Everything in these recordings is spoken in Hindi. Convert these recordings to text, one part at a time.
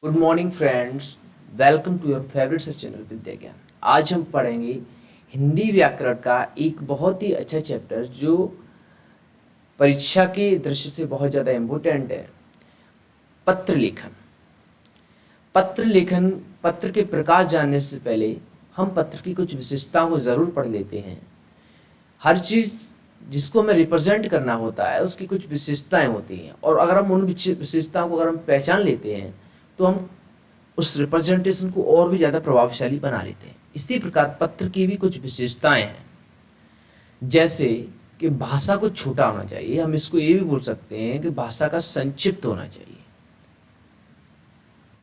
Good morning friends. Welcome to your favourite से चैनल विद्या ज्ञान। आज हम पढ़ेंगे हिंदी व्याकरण का एक बहुत ही अच्छा चैप्टर जो परीक्षा के दृष्टि से बहुत ज़्यादा इम्पोर्टेंट है। पत्र लेखन। पत्र लेखन, पत्र के प्रकार जानने से पहले हम पत्र की कुछ विशेषताओं को ज़रूर पढ़ लेते हैं। हर चीज़ जिसको हमें रिप्रेजेंट करना होता है उसकी कुछ विशेषताएं होती हैं, और अगर हम उन विशेषताओं को अगर हम पहचान लेते हैं तो हम उस रिप्रेजेंटेशन को और भी ज़्यादा प्रभावशाली बना लेते हैं। इसी प्रकार पत्र की भी कुछ विशेषताएं हैं, जैसे कि भाषा को छोटा होना चाहिए। हम इसको ये भी बोल सकते हैं कि भाषा का संक्षिप्त होना चाहिए।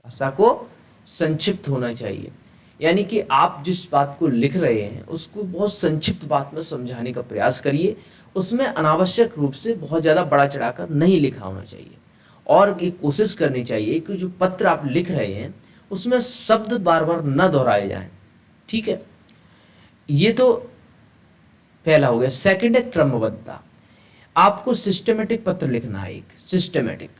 भाषा को संक्षिप्त होना चाहिए, यानी कि आप जिस बात को लिख रहे हैं उसको बहुत संक्षिप्त बात में समझाने का प्रयास करिए। उसमें अनावश्यक रूप से बहुत ज़्यादा बड़ा चढ़ाकर नहीं लिखा होना चाहिए, और ये कोशिश करनी चाहिए कि जो पत्र आप लिख रहे हैं उसमें शब्द बार बार न दोहराए जाएं। ठीक है, ये तो पहला हो गया। सेकंड है क्रमबद्धता। आपको सिस्टमेटिक पत्र लिखना है, एक सिस्टमेटिक।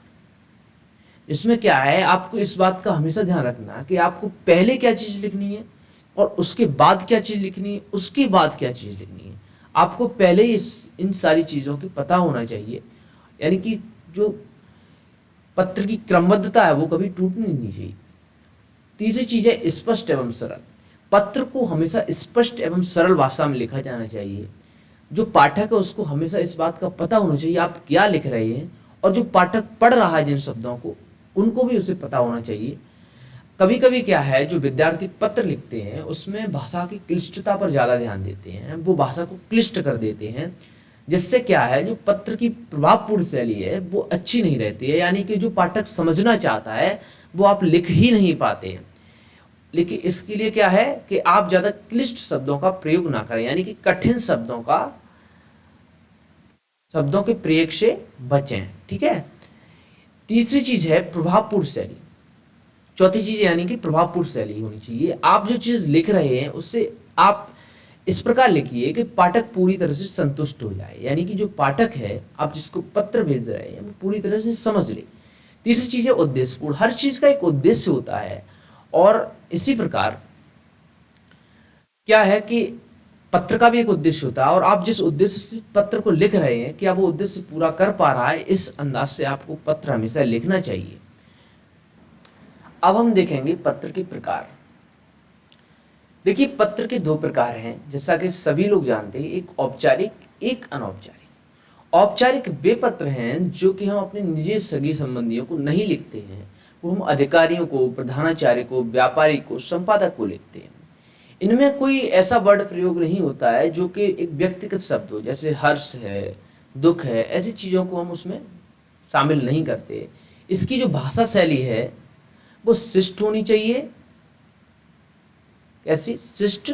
इसमें क्या है, आपको इस बात का हमेशा ध्यान रखना कि आपको पहले क्या चीज़ लिखनी है और उसके बाद क्या चीज़ लिखनी है, उसके बाद क्या चीज़ लिखनी है। आपको पहले ही इन सारी चीज़ों की पता होना चाहिए, यानी कि जो पत्र की क्रमबद्धता है वो कभी टूटनी नहीं चाहिए। तीसरी चीज़ है स्पष्ट एवं सरल। पत्र को हमेशा स्पष्ट एवं सरल भाषा में लिखा जाना चाहिए। जो पाठक है उसको हमेशा इस बात का पता होना चाहिए आप क्या लिख रहे हैं, और जो पाठक पढ़ रहा है जिन शब्दों को, उनको भी उसे पता होना चाहिए। कभी कभी क्या है, जो विद्यार्थी पत्र लिखते हैं उसमें भाषा की क्लिष्टता पर ज़्यादा ध्यान देते हैं, वो भाषा को क्लिष्ट कर देते हैं, जिससे क्या है जो पत्र की प्रभावपूर्ण शैली है वो अच्छी नहीं रहती है, यानी कि जो पाठक समझना चाहता है वो आप लिख ही नहीं पाते हैं। लेकिन इसके लिए क्या है कि आप ज़्यादा क्लिष्ट शब्दों का प्रयोग ना करें, यानी कि कठिन शब्दों के प्रयोग से बचें। ठीक है, तीसरी चीज है प्रभावपूर्ण शैली। चौथी चीज यानी कि प्रभावपूर्ण शैली होनी चाहिए। आप जो चीज लिख रहे हैं उससे आप इस प्रकार लिखिए कि पाठक पूरी तरह से संतुष्ट हो जाए, यानी कि जो पाठक है आप जिसको पत्र भेज रहे हैं वो पूरी तरह से समझ ले। तीसरी चीज है उद्देश्यपूर्ण। हर चीज का एक उद्देश्य होता है, और इसी प्रकार क्या है कि पत्र का भी एक उद्देश्य होता है, और आप जिस उद्देश्य से पत्र को लिख रहे हैं क्या वो उद्देश्य पूरा कर पा रहा है, इस अंदाज से आपको पत्र हमेशा लिखना चाहिए। अब हम देखेंगे पत्र के प्रकार। देखिए, पत्र के दो प्रकार हैं, जैसा कि सभी लोग जानते हैं, एक औपचारिक, एक अनौपचारिक। औपचारिक वे पत्र हैं जो कि हम अपने निजी सगी संबंधियों को नहीं लिखते हैं, वो हम अधिकारियों को, प्रधानाचार्य को, व्यापारी को, संपादक को लिखते हैं। इनमें कोई ऐसा वर्ड प्रयोग नहीं होता है जो कि एक व्यक्तिगत शब्द हो, जैसे हर्ष है, दुख है, ऐसी चीज़ों को हम उसमें शामिल नहीं करते। इसकी जो भाषा शैली है वो शिष्ट होनी चाहिए। कैसी? शिष्ट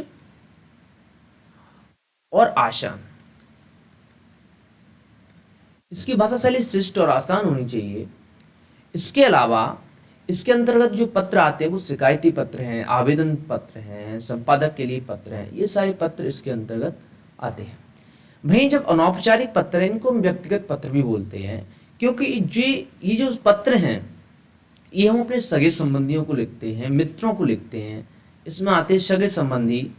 और आसान। इसकी भाषा शैली शिष्ट और आसान होनी चाहिए। इसके अलावा इसके अंतर्गत जो पत्र आते हैं वो शिकायती पत्र हैं, आवेदन पत्र हैं, संपादक के लिए पत्र हैं, ये सारे पत्र इसके अंतर्गत आते हैं। वहीं जब अनौपचारिक पत्र हैं इनको हम व्यक्तिगत पत्र भी बोलते हैं, क्योंकि ये जो पत्र हैं ये हम अपने सगे संबंधियों को लिखते हैं, मित्रों को लिखते हैं। इसमें आते हैं सगे संबंधी,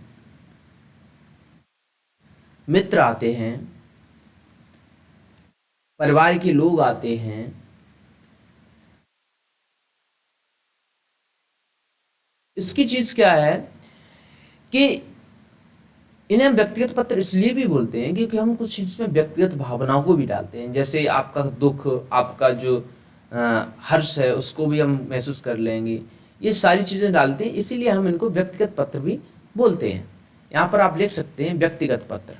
मित्र आते हैं, परिवार के लोग आते हैं। इसकी चीज क्या है कि इन्हें हम व्यक्तिगत पत्र इसलिए भी बोलते हैं क्योंकि हम कुछ इसमें व्यक्तिगत भावनाओं को भी डालते हैं, जैसे आपका दुख, आपका जो हर्ष है उसको भी हम महसूस कर लेंगे। ये सारी चीज़ें डालते हैं, इसीलिए हम इनको व्यक्तिगत पत्र भी बोलते हैं। यहाँ पर आप लिख सकते हैं व्यक्तिगत पत्र।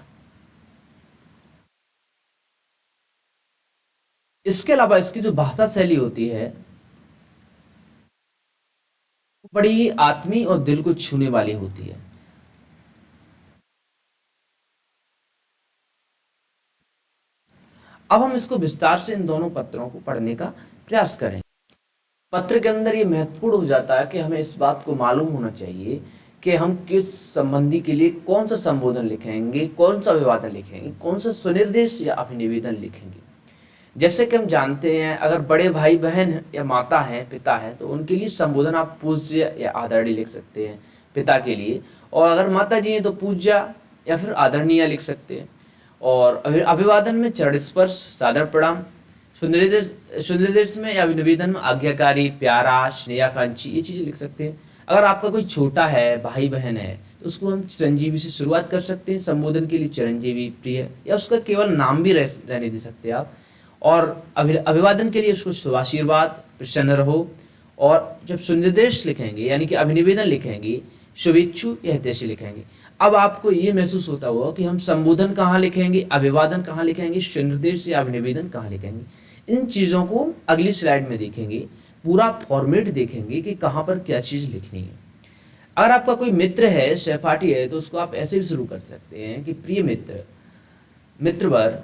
इसके अलावा इसकी जो भाषा शैली होती है वो बड़ी ही आत्मीय और दिल को छूने वाली होती है। अब हम इसको विस्तार से इन दोनों पत्रों को पढ़ने का प्रयास करें। पत्र के अंदर ये महत्वपूर्ण हो जाता है कि हमें इस बात को मालूम होना चाहिए कि हम किस संबंधी के लिए कौन सा संबोधन लिखेंगे, कौन सा अभिवादन लिखेंगे, कौन सा सुनिर्देश या अभिनिवेदन लिखेंगे। जैसे कि हम जानते हैं, अगर बड़े भाई बहन या माता हैं, पिता हैं, तो उनके लिए संबोधन आप पूज्य या आदरणीय लिख सकते हैं पिता के लिए। और अगर माता जी हैं तो पूज्या या फिर आदरणीय लिख सकते हैं। और अभिवादन में चरण स्पर्श, सादर प्रणाम। सुनिर्देश में या निवेदन में आज्ञाकारी, प्यारा, स्नेहाकांक्षी, ये चीज़ें लिख सकते हैं। अगर आपका कोई छोटा है, भाई बहन है, तो उसको हम चिरंजीवी से शुरुआत कर सकते हैं संबोधन के लिए, चिरंजीवी, प्रिय, या उसका केवल नाम भी रहने दे सकते हैं आप। और अभिवादन के लिए उसको शुभाशीर्वाद, प्रसन्न रहो। और जब सुनिर्देश लिखेंगे यानी कि अभिनिवेदन लिखेंगे, शुभेच्छु या हितैषी लिखेंगे। अब आपको ये महसूस होता होगा कि हम संबोधन कहाँ लिखेंगे, अभिवादन कहाँ लिखेंगे, सुनिर्देश या अभिनिवेदन कहाँ लिखेंगे। इन चीज़ों को अगली स्लाइड में देखेंगे, पूरा फॉर्मेट देखेंगे कि कहाँ पर क्या चीज़ लिखनी है। अगर आपका कोई मित्र है, सहपाठी है, तो उसको आप ऐसे भी शुरू कर सकते हैं कि प्रिय मित्र, मित्रवर,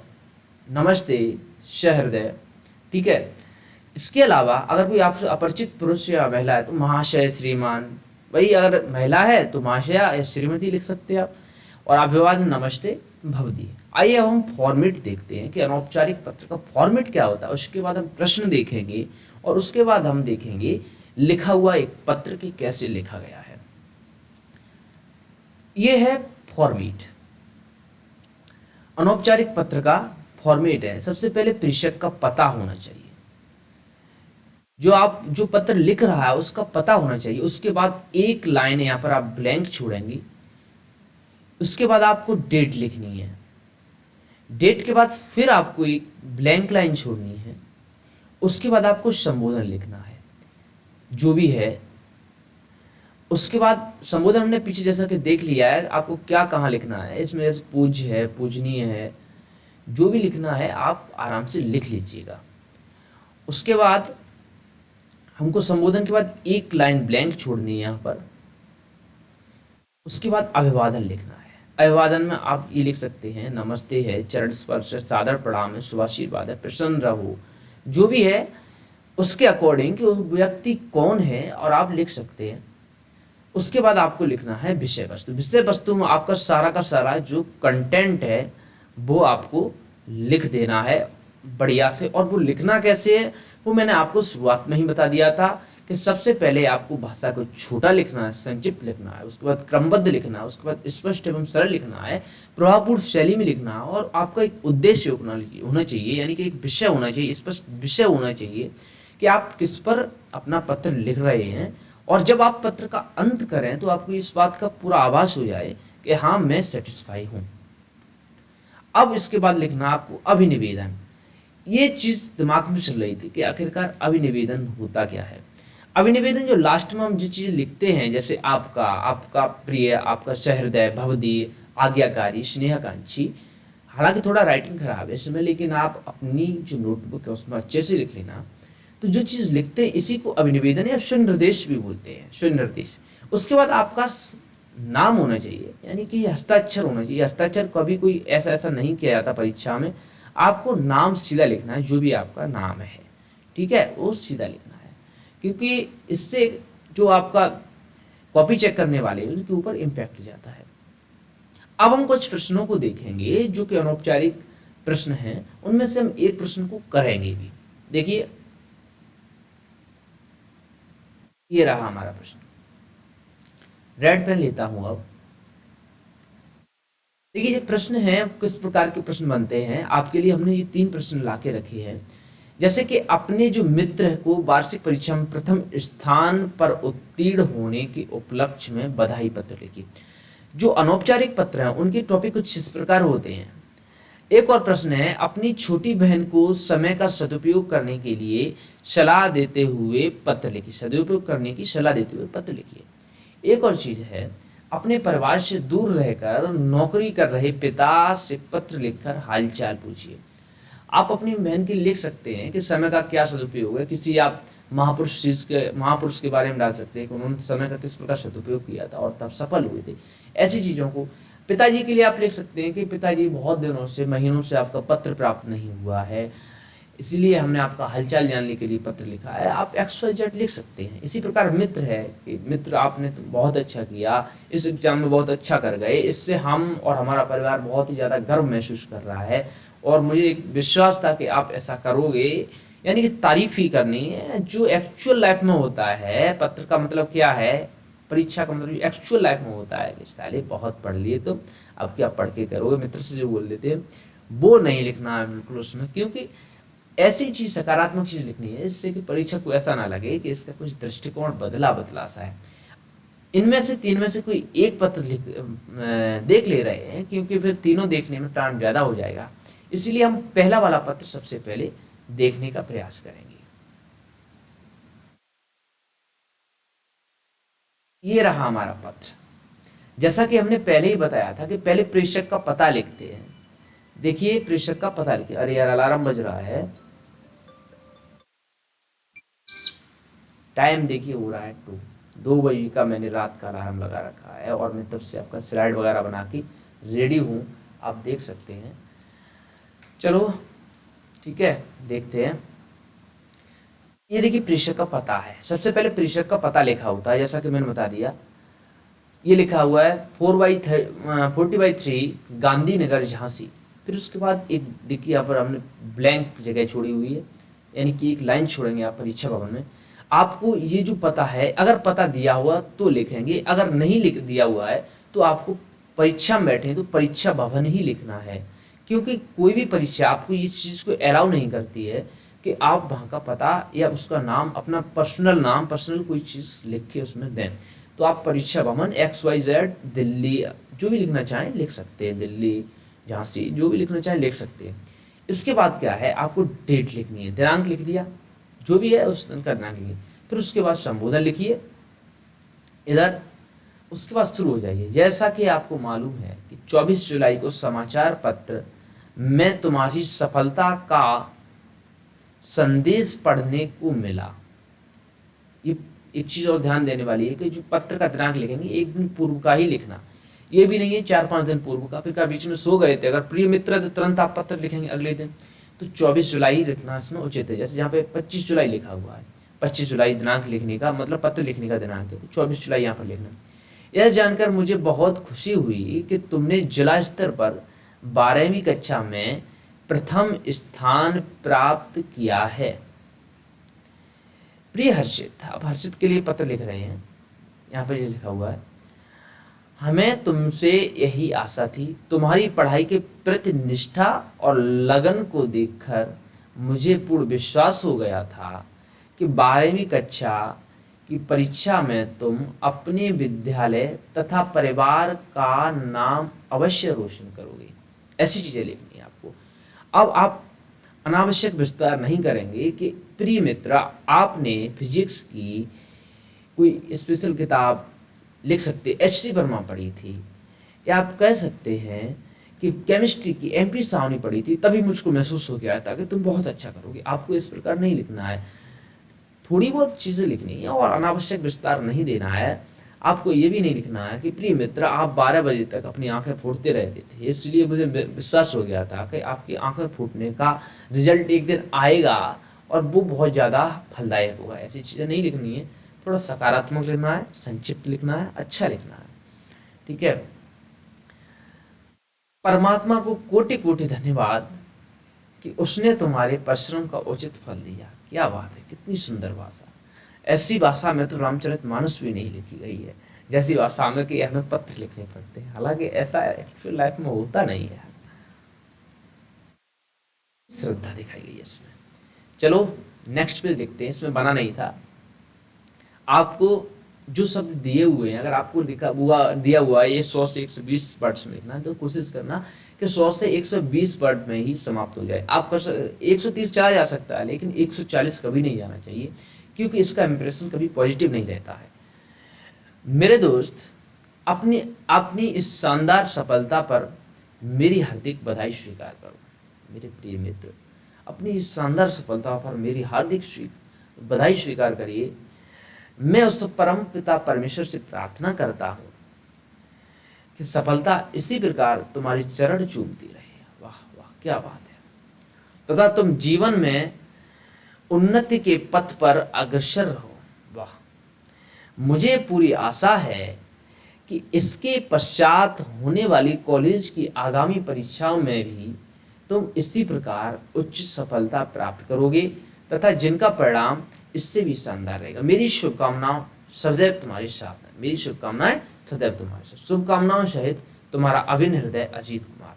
नमस्ते, सहृदय, ठीक है। इसके अलावा अगर कोई आपसे अपरिचित पुरुष या महिला है तो महाशय, श्रीमान, वही अगर महिला है तो महाशया या श्रीमती लिख सकते हैं आप। और अभिवादन नमस्ते भवदी। आइए अब हम फॉर्मेट देखते हैं कि अनौपचारिक पत्र का फॉर्मेट क्या होता है। उसके बाद हम प्रश्न देखेंगे और उसके बाद हम देखेंगे लिखा हुआ एक पत्र की कैसे लिखा गया है। ये है फॉर्मेट, अनौपचारिक पत्र का फॉर्मेट है। सबसे पहले प्रेषक का पता होना चाहिए, जो पत्र लिख रहा है उसका पता होना चाहिए। उसके बाद एक लाइन यहाँ पर आप ब्लैंक छोड़ेंगे। उसके बाद आपको डेट लिखनी है। डेट के बाद फिर आपको एक ब्लैंक लाइन छोड़नी है। उसके बाद आपको संबोधन लिखना है जो भी है। उसके बाद संबोधन हमने पीछे जैसा कि देख लिया है, आपको क्या कहाँ लिखना है। इसमें पूज्य है, पूजनीय है, जो भी लिखना है आप आराम से लिख लीजिएगा। उसके बाद हमको संबोधन के बाद एक लाइन ब्लैंक छोड़नी है यहाँ पर। उसके बाद अभिवादन लिखना है। अभिवादन में आप ये लिख सकते हैं, नमस्ते है, चरण स्पर्श है, सादर प्रणाम है, शुभाशीर्वाद है, प्रसन्न रहो, जो भी है उसके अकॉर्डिंग कि वो व्यक्ति कौन है और आप लिख सकते हैं। उसके बाद आपको लिखना है विषय वस्तु। विषय वस्तु में आपका सारा का सारा जो कंटेंट है वो आपको लिख देना है बढ़िया से। और वो लिखना कैसे है वो मैंने आपको शुरुआत में ही बता दिया था कि सबसे पहले आपको भाषा को छोटा लिखना है, संक्षिप्त लिखना है, उसके बाद क्रमबद्ध लिखना है, उसके बाद स्पष्ट एवं सरल लिखना है, प्रभावपूर्ण शैली में लिखना है। और आपका एक उद्देश्य होना चाहिए, यानी कि एक विषय होना चाहिए, स्पष्ट विषय होना चाहिए कि आप किस पर अपना पत्र लिख रहे हैं। और जब आप पत्र का अंत करें तो आपको इस बात का पूरा आभास हो जाए कि हाँ मैं सेटिस्फाई हूँ। अब इसके बाद लिखना आपको अभिनिवेदन। ये चीज़ दिमाग में चल रही थी कि आखिरकार अभिनिवेदन होता क्या है। अभिनिवेदन जो लास्ट में हम जो चीज़ लिखते हैं, जैसे आपका प्रिय, आपका सहृदय, भवदीय, आज्ञाकारी, स्नेहाकांक्षी। हालांकि थोड़ा राइटिंग खराब है इसमें, लेकिन आप अपनी जो नोटबुक है उसमें अच्छे से लिख लेना। तो जो चीज़ लिखते हैं इसी को अभिनिवेदन या सुनिर्देश भी बोलते हैं, सुनिर्देश। उसके बाद आपका नाम होना चाहिए, यानी कि हस्ताक्षर होना चाहिए। हस्ताक्षर कभी कोई ऐसा नहीं किया जाता परीक्षा में। आपको नाम सीधा लिखना है, जो भी आपका नाम है, ठीक है, वो सीधा लिखना है, क्योंकि इससे जो आपका कॉपी चेक करने वाले हैं उनके ऊपर इम्पैक्ट जाता है। अब हम कुछ प्रश्नों को देखेंगे जो कि अनौपचारिक प्रश्न हैं। उनमें से हम एक प्रश्न को करेंगे भी। देखिए ये रहा हमारा प्रश्न। रेड पेन लेता हूं अब। देखिए ये प्रश्न है, किस प्रकार के प्रश्न बनते हैं आपके लिए। हमने ये 3 प्रश्न ला के रखे हैं। जैसे कि अपने जो मित्र को वार्षिक परीक्षा में प्रथम स्थान पर उत्तीर्ण होने के उपलक्ष्य में बधाई पत्र लिखिए। जो अनौपचारिक पत्र हैं उनके टॉपिक कुछ इस प्रकार होते हैं। एक और प्रश्न है, अपनी छोटी बहन को समय का सदुपयोग करने के लिए सलाह देते हुए पत्र लिखिए। सदुपयोग करने की सलाह देते हुए पत्र लिखिए। एक और चीज़ है, अपने परिवार से दूर रहकर नौकरी कर रहे पिता से पत्र लिखकर हालचाल पूछिए। आप अपनी बहन के लिए लिख सकते हैं कि समय का क्या सदुपयोग है। किसी आप महापुरुष के बारे में डाल सकते हैं कि उन्होंने समय का किस प्रकार सदुपयोग किया था और तब सफल हुए थे। ऐसी चीज़ों को पिताजी के लिए आप लिख सकते हैं कि पिताजी बहुत दिनों से, महीनों से आपका पत्र प्राप्त नहीं हुआ है, इसलिए हमने आपका हालचाल जानने के लिए पत्र लिखा है। आप XYZ लिख सकते हैं। इसी प्रकार मित्र है कि मित्र आपने तो बहुत अच्छा किया, इस एग्जाम में बहुत अच्छा कर गए, इससे हम और हमारा परिवार बहुत ही ज़्यादा गर्व महसूस कर रहा है और मुझे एक विश्वास था कि आप ऐसा करोगे। यानी कि तारीफ ही करनी है, जो एक्चुअल लाइफ में होता है। पत्र का मतलब क्या है, परीक्षा का मतलब एक्चुअल लाइफ में होता है। साले बहुत पढ़ लिए तुम, अब क्या पढ़ के करोगे, मित्र से जो बोल देते हैं वो नहीं लिखना है बिल्कुल उसमें। क्योंकि ऐसी चीज, सकारात्मक चीज लिखनी है जिससे कि परीक्षक को ऐसा ना लगे कि इसका कुछ दृष्टिकोण बदला बदला सा है। इनमें से तीन में से कोई एक पत्र देख ले रहे हैं, क्योंकि फिर तीनों देखने में टाइम ज्यादा हो जाएगा। इसलिए हम पहला वाला पत्र सबसे पहले देखने का प्रयास करेंगे। ये रहा हमारा पत्र। जैसा कि हमने पहले ही बताया था कि पहले प्रेषक का पता लिखते हैं। देखिए प्रेषक का पता लिखिए। अरे यार अलार्म बज रहा है, टाइम देखिए हो रहा है 2 बजे का। मैंने रात का अलार्म लगा रखा है और मैं तब से आपका स्लाइड वगैरह बना के रेडी हूँ, आप देख सकते हैं। चलो ठीक है, देखते हैं। ये देखिए प्रेषक का पता है। सबसे पहले प्रेषक का पता लिखा होता है, जैसा कि मैंने बता दिया। ये लिखा हुआ है 40/3 गांधीनगर झांसी। फिर उसके बाद एक देखिए यहाँ पर हमने ब्लैंक जगह छोड़ी हुई है, यानी कि एक लाइन छोड़ेंगे आप परीक्षा भवन में। आपको ये जो पता है, अगर पता दिया हुआ तो लिखेंगे, अगर नहीं लिख दिया हुआ है तो आपको परीक्षा में बैठे तो परीक्षा भवन ही लिखना है। क्योंकि कोई भी परीक्षा आपको इस चीज़ को अलाउ नहीं करती है कि आप वहाँ का पता या उसका नाम, अपना पर्सनल नाम, पर्सनल कोई चीज़ लिख के उसमें दें। तो आप परीक्षा भवन XYZ दिल्ली जो भी लिखना चाहें लिख सकते हैं, दिल्ली झांसी जो भी लिखना चाहें लिख सकते हैं। इसके बाद क्या है, आपको डेट लिखनी है, दिनांक लिख दिया, जो भी है उस दिन का दिनांक लिखिए। फिर उसके बाद संबोधन लिखिए इधर। उसके बाद शुरू हो जाइए। जैसा कि आपको मालूम है कि 24 जुलाई को समाचार पत्र में तुम्हारी सफलता का संदेश पढ़ने को मिला। ये एक चीज और ध्यान देने वाली है कि जो पत्र का दिनांक लिखेंगे एक दिन पूर्व का ही लिखना। ये भी नहीं है 4-5 दिन पूर्व का, फिर का बीच में सो गए थे अगर प्रिय मित्र तो तुरंत आप पत्र लिखेंगे अगले दिन। तो 24 जुलाई लिखना इसमें उचित है। जैसे यहाँ पे 25 जुलाई लिखा हुआ है, 25 जुलाई दिनांक लिखने का मतलब पत्र लिखने का दिनांक है, तो 24 जुलाई यहाँ पर लिखना। यह जानकर मुझे बहुत खुशी हुई कि तुमने जिला स्तर पर 12वीं कक्षा में प्रथम स्थान प्राप्त किया है। प्रिय हर्षित, आप हर्षित के लिए पत्र लिख रहे हैं, यहाँ पर ये लिखा हुआ है, हमें तुमसे यही आशा थी। तुम्हारी पढ़ाई के प्रति निष्ठा और लगन को देखकर मुझे पूर्ण विश्वास हो गया था कि 12वीं कक्षा की परीक्षा में तुम अपने विद्यालय तथा परिवार का नाम अवश्य रोशन करोगे। ऐसी चीज़ें लिखनी है आपको। अब आप अनावश्यक विस्तार नहीं करेंगे कि प्रिय मित्र आपने फिजिक्स की कोई स्पेशल किताब लिख सकते, HC वर्मा पढ़ी थी, या आप कह सकते हैं कि केमिस्ट्री की MP साहनी पढ़ी थी, तभी मुझको महसूस हो गया था कि तुम बहुत अच्छा करोगे। आपको इस प्रकार नहीं लिखना है, थोड़ी बहुत चीज़ें लिखनी है और अनावश्यक विस्तार नहीं देना है। आपको ये भी नहीं लिखना है कि प्रिय मित्र आप 12 बजे तक अपनी आंखें फोड़ते रहते थे, इसलिए मुझे विश्वास हो गया था कि आपकी आंखें फूटने का रिजल्ट एक दिन आएगा और वो बहुत ज़्यादा फलदायक होगा। ऐसी चीज़ें नहीं लिखनी है। थोड़ा सकारात्मक लिखना है, संक्षिप्त लिखना है, अच्छा लिखना है, ठीक है। परमात्मा को कोटि कोटि धन्यवाद कि उसने तुम्हारे परिश्रम का उचित फल दिया। क्या बात है, कितनी सुंदर भाषा। ऐसी भाषा में तो रामचरितमानस भी नहीं लिखी गई है, जैसी भाषा में कि हमें पत्र लिखने पड़ते हैं। हालांकि ऐसा एक्चुअल लाइफ में होता नहीं है। श्रद्धा दिखाई गई है इसमें। चलो नेक्स्ट पेज देखते हैं। इसमें बना नहीं था, आपको जो शब्द दिए हुए हैं, अगर आपको दिया हुआ है ये 100 से 120 वर्ड्स में लिखना, तो कोशिश करना कि 100 से 120 वर्ड में ही समाप्त हो जाए। आप कर 130 चला जा सकता है, लेकिन 140 कभी नहीं जाना चाहिए, क्योंकि इसका इंप्रेशन कभी पॉजिटिव नहीं रहता है। मेरे दोस्त, अपनी अपनी इस शानदार सफलता पर मेरी हार्दिक बधाई स्वीकार करो। मेरे प्रिय मित्र, अपनी इस शानदार सफलता पर मेरी हार्दिक बधाई स्वीकार करिए। मैं उस परम पिता परमेश्वर से प्रार्थना करता हूँ कि सफलता इसी प्रकार तुम्हारी चरण चूमती रहे। वाह वाह, क्या बात है। तथा तुम जीवन में उन्नति के पथ पर अग्रसर रहो। वाह, मुझे पूरी आशा है कि इसके पश्चात होने वाली कॉलेज की आगामी परीक्षाओं में भी तुम इसी प्रकार उच्च सफलता प्राप्त करोगे तथा जिनका परिणाम इससे भी शानदार रहेगा। मेरी शुभकामनाएं सदैव तुम्हारे साथ है। मेरी शुभकामनाएं सदैव तुम्हारे साथ। शुभकामनाओं सहित तुम्हारा अभिन्न हृदय अजीत कुमार।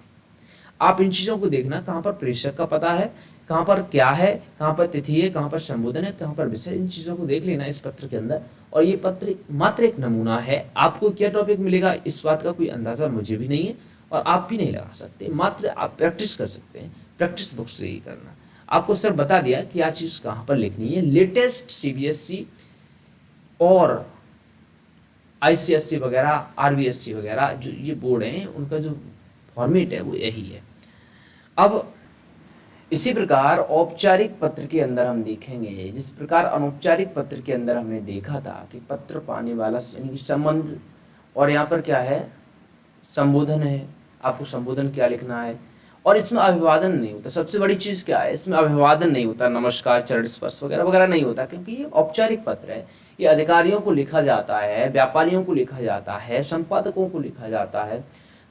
आप इन चीज़ों को देखना, कहाँ पर प्रेषक का पता है, कहाँ पर क्या है, कहाँ पर तिथि है, कहाँ पर संबोधन है, कहाँ पर विषय, इन चीज़ों को देख लेना इस पत्र के अंदर। और ये पत्र मात्र एक नमूना है। आपको क्या टॉपिक मिलेगा इस बात का कोई अंदाजा मुझे भी नहीं है और आप भी नहीं लगा सकते। मात्र आप प्रैक्टिस कर सकते हैं, प्रैक्टिस बुक से ही करना। आपको सिर्फ बता दिया कि क्या चीज़ कहाँ पर लिखनी है। लेटेस्ट सीबीएसई और आईसीएससी वगैरह, आरबीएससी वगैरह जो ये बोर्ड हैं, उनका जो फॉर्मेट है वो यही है। अब इसी प्रकार औपचारिक पत्र के अंदर हम देखेंगे, जिस प्रकार अनौपचारिक पत्र के अंदर हमने देखा था कि पत्र पाने वाला यानी कि संबंध, और यहाँ पर क्या है, संबोधन है। आपको संबोधन क्या लिखना है, और इसमें अभिवादन नहीं होता। सबसे बड़ी चीज़ क्या है, इसमें अभिवादन नहीं होता, नमस्कार, चरण स्पर्श वगैरह वगैरह नहीं होता, क्योंकि ये औपचारिक पत्र है। ये अधिकारियों को लिखा जाता है, व्यापारियों को लिखा जाता है, संपादकों को लिखा जाता है।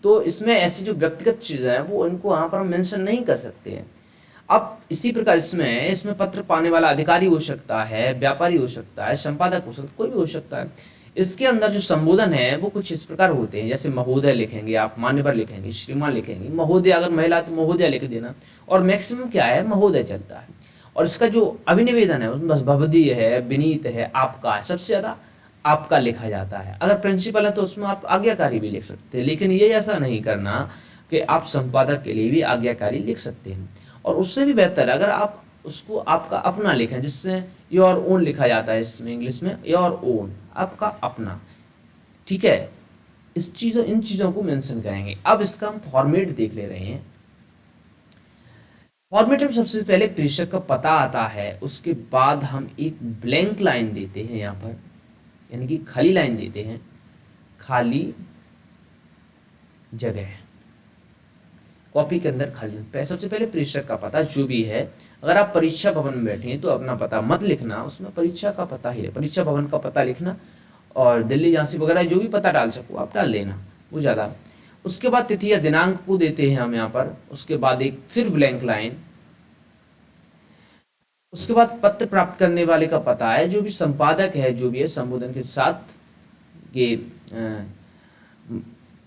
तो इसमें ऐसी जो व्यक्तिगत चीज़ें हैं वो इनको यहाँ पर हम मेंशन नहीं कर सकते हैं। अब इसी प्रकार इसमें पत्र पाने वाला अधिकारी हो सकता है, व्यापारी हो सकता है, संपादक हो सकता है, कोई भी हो सकता है। इसके अंदर जो संबोधन है वो कुछ इस प्रकार होते हैं, जैसे महोदय लिखेंगे आप, मान्यवर लिखेंगे, श्रीमान लिखेंगे, महोदय अगर महिला तो महोदय लिख देना, और मैक्सिमम क्या है, महोदय चलता है। और इसका जो अभिनिवेदन है उसमें बस भवदीय है, विनीत है, आपका है, सबसे ज़्यादा आपका लिखा जाता है। अगर प्रिंसिपल है तो उसमें आप आज्ञाकारी भी लिख सकते हैं, लेकिन ये ऐसा नहीं करना कि आप संपादक के लिए भी आज्ञाकारी लिख सकते हैं। और उससे भी बेहतर है अगर आप उसको आपका अपना लिखें, जिससे योर ओन लिखा जाता है इसमें, इंग्लिश में योर ओन, आपका अपना। ठीक है, इन चीज़ों को मेंशन करेंगे। अब इसका हम फॉर्मेट देख ले रहे हैं। फॉर्मेट में सबसे पहले प्रेषक का पता आता है, उसके बाद हम एक ब्लैंक लाइन देते हैं यहाँ पर, यानी कि खाली लाइन देते हैं, खाली जगह कॉपी के अंदर खाली। सबसे पहले प्रेषक का पता जो भी है, अगर आप परीक्षा भवन में बैठे हैं तो अपना पता मत लिखना, उसमें परीक्षा का पता ही है, परीक्षा भवन का पता लिखना, और दिल्ली झांसी वगैरह जो भी पता डाल सको आप डाल लेना, वो ज़्यादा। उसके बाद तिथि या दिनांक को देते हैं हम यहाँ पर। उसके बाद एक फिर ब्लैंक लाइन। उसके बाद पत्र प्राप्त करने वाले का पता है, जो भी संपादक है, जो भी है संबोधन के साथ ये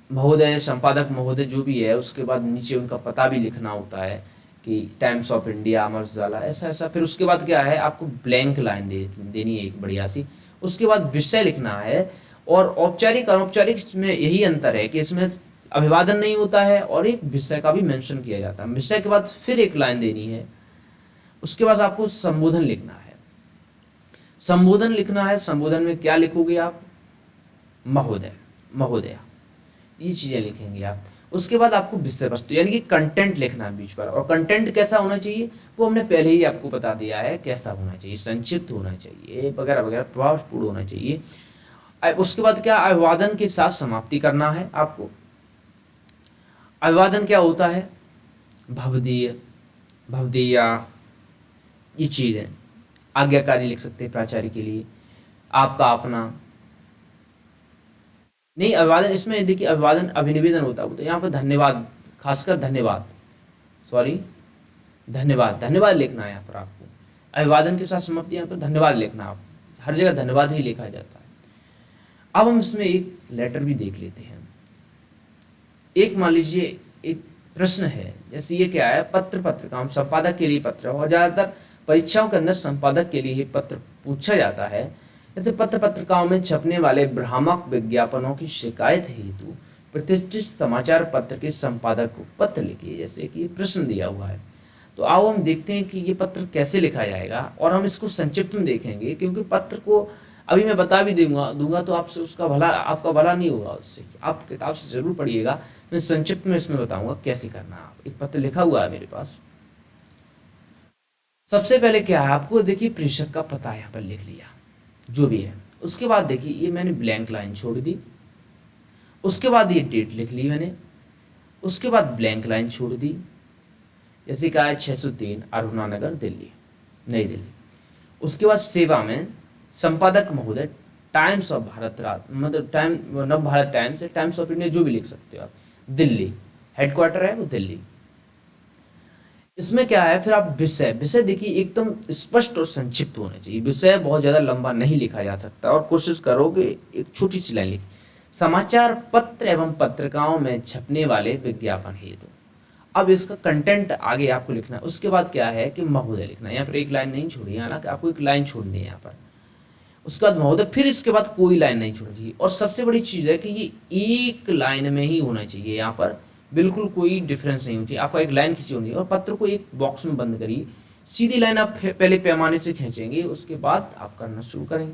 महोदय, संपादक महोदय जो भी है, उसके बाद नीचे उनका पता भी लिखना होता है कि times of India, Amar Ujala, ऐसा ऐसा। फिर उसके बाद क्या है, आपको ब्लैंक लाइन देनी है एक बढ़िया सी। उसके बाद विषय लिखना है। और औपचारिक अनौपचारिक में यही अंतर है कि इसमें अभिवादन नहीं होता है और एक विषय का भी मेंशन किया जाता है। विषय के बाद फिर एक लाइन देनी है। उसके बाद आपको संबोधन लिखना है। संबोधन लिखना है, संबोधन में क्या लिखोगे आप, महोदय, महोदया, ये चीज़ें लिखेंगे आप। उसके बाद आपको विषय वस्तु यानी कि कंटेंट लिखना है बीच पर। और कंटेंट कैसा होना चाहिए वो हमने पहले ही आपको बता दिया है, कैसा होना चाहिए, संक्षिप्त होना चाहिए वगैरह वगैरह, प्रभावपूर्ण होना चाहिए। उसके बाद क्या, अभिवादन के साथ समाप्ति करना है आपको। अभिवादन क्या होता है, भवदीय, भवदीया, ये चीज़ें। आज्ञाकारी लिख सकते हैं प्राचार्य के लिए, आपका अपना नहीं। अभिवादन इसमें देखिए, अभिवादन अभिनिवेदन होता है, तो यहाँ पर धन्यवाद, खासकर धन्यवाद, सॉरी धन्यवाद, धन्यवाद लिखना है यहाँ पर आपको। अभिवादन के साथ समाप्ति, यहाँ पर धन्यवाद लिखना, आप हर जगह धन्यवाद ही लिखा जाता है। अब हम इसमें एक लेटर भी देख लेते हैं। एक मान लीजिए एक प्रश्न है, जैसे ये क्या है, पत्र काम संपादक के लिए पत्र, और ज़्यादातर परीक्षाओं के अंदर संपादक के लिए ही पत्र पूछा जाता है। जैसे पत्रिकाओं में छपने वाले भ्रामक विज्ञापनों की शिकायत हेतु प्रतिष्ठित समाचार पत्र के संपादक को पत्र लिखिए, जैसे कि प्रश्न दिया हुआ है। तो आओ हम देखते हैं कि ये पत्र कैसे लिखा जाएगा, और हम इसको संक्षिप्त में देखेंगे, क्योंकि पत्र को अभी मैं बता भी दूंगा तो आपसे उसका भला, आपका भला नहीं होगा उससे। आप किताब से जरूर पढ़िएगा, मैं संक्षिप्त में इसमें बताऊंगा कैसे करना। आप एक पत्र लिखा हुआ है मेरे पास। सबसे पहले क्या है, आपको देखिए प्रेषक का पता यहाँ पर लिख लिया जो भी है। उसके बाद देखिए ये मैंने ब्लैंक लाइन छोड़ दी। उसके बाद ये डेट लिख ली मैंने। उसके बाद ब्लैंक लाइन छोड़ दी, जैसे कहा है 603 अरुणा नगर दिल्ली, नई दिल्ली। उसके बाद सेवा में संपादक महोदय, टाइम्स ऑफ भारत, मतलब टाइम नव Bharat times, times of India जो भी लिख सकते हो आप, दिल्ली, हेडक्वार्टर है वो दिल्ली। इसमें क्या है, फिर आप विषय विषय देखिए एकदम स्पष्ट और संक्षिप्त होना चाहिए। विषय बहुत ज़्यादा लंबा नहीं लिखा जा सकता, और कोशिश करोगे एक छोटी सी लाइन लिख, समाचार पत्र एवं पत्रिकाओं में छपने वाले विज्ञापन हेतु। अब इसका कंटेंट आगे आपको लिखना है। उसके बाद क्या है कि महोदय लिखना है, यहाँ पर एक लाइन नहीं छोड़ी, हालांकि आपको एक लाइन छोड़नी है यहाँ पर। उसके बाद महोदय, फिर इसके बाद कोई लाइन नहीं छोड़नी चाहिए। और सबसे बड़ी चीज़ है कि ये एक लाइन में ही होना चाहिए, यहाँ पर बिल्कुल कोई डिफरेंस नहीं होती। आपको एक लाइन खींची होनी है और पत्र को एक बॉक्स में बंद करिए। सीधी लाइन आप पहले पैमाने से खींचेंगे, उसके बाद आप करना शुरू करेंगे।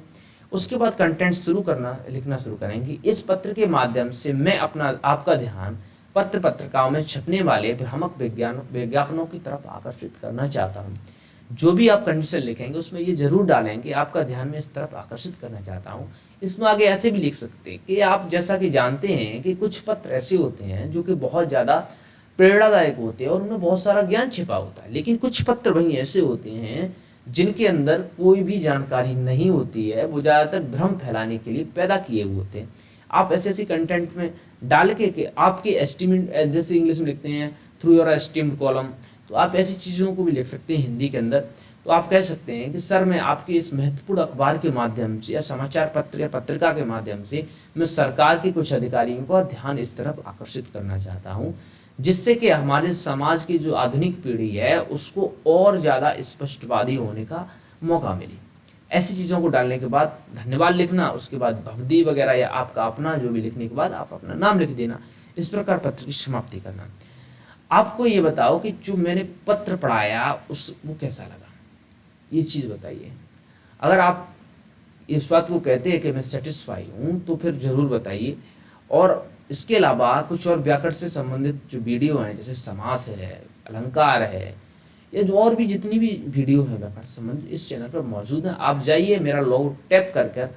उसके बाद कंटेंट शुरू करना लिखना शुरू करेंगे। इस पत्र के माध्यम से मैं आपका ध्यान पत्र पत्रिकाओं में छपने वाले भ्रामक विज्ञापनों की तरफ आकर्षित करना चाहता हूँ। जो भी आप कंडीशन लिखेंगे उसमें ये जरूर डालें कि आपका ध्यान मैं इस तरफ आकर्षित करना चाहता हूँ। इसमें आगे ऐसे भी लिख सकते हैं कि आप जैसा कि जानते हैं कि कुछ पत्र ऐसे होते हैं जो कि बहुत ज़्यादा प्रेरणादायक होते हैं और उनमें बहुत सारा ज्ञान छिपा होता है, लेकिन कुछ पत्र वहीं ऐसे होते हैं जिनके अंदर कोई भी जानकारी नहीं होती है, वो ज़्यादातर भ्रम फैलाने के लिए पैदा किए हुए होते हैं। आप ऐसे ऐसे कंटेंट में डाल के कि आपके एस्टीमेट, जैसे इंग्लिश में लिखते हैं थ्रू योर एस्टीम्ड कॉलम, तो आप ऐसी चीज़ों को भी लिख सकते हैं हिंदी के अंदर। तो आप कह सकते हैं कि सर मैं आपके इस महत्वपूर्ण अखबार के माध्यम से या समाचार पत्र या पत्रिका के माध्यम से मैं सरकार के कुछ अधिकारियों का ध्यान इस तरफ आकर्षित करना चाहता हूँ, जिससे कि हमारे समाज की जो आधुनिक पीढ़ी है उसको और ज़्यादा स्पष्टवादी होने का मौका मिले। ऐसी चीज़ों को डालने के बाद धन्यवाद लिखना, उसके बाद भवदी वगैरह या आपका अपना जो भी लिखने के बाद आप अपना नाम लिख देना। इस प्रकार पत्र की समाप्ति करना। आपको ये बताओ कि जो मैंने पत्र पढ़ाया उस वो कैसा लगा, ये चीज़ बताइए। अगर आप इस बात को कहते हैं कि मैं सेटिस्फाई हूँ तो फिर ज़रूर बताइए। और इसके अलावा कुछ और व्याकरण से संबंधित जो वीडियो हैं, जैसे समास है, अलंकार है, या जो और भी जितनी भी वीडियो है व्याकरण से संबंधित, इस चैनल पर मौजूद है। आप जाइए, मेरा लोगो टैप कर कर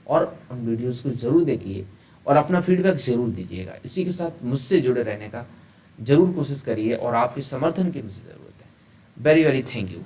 और उन वीडियोस को ज़रूर देखिए और अपना फीडबैक ज़रूर दीजिएगा। इसी के साथ मुझसे जुड़े रहने का ज़रूर कोशिश करिए और आपके समर्थन की मुझे ज़रूरत है। Very very thank you.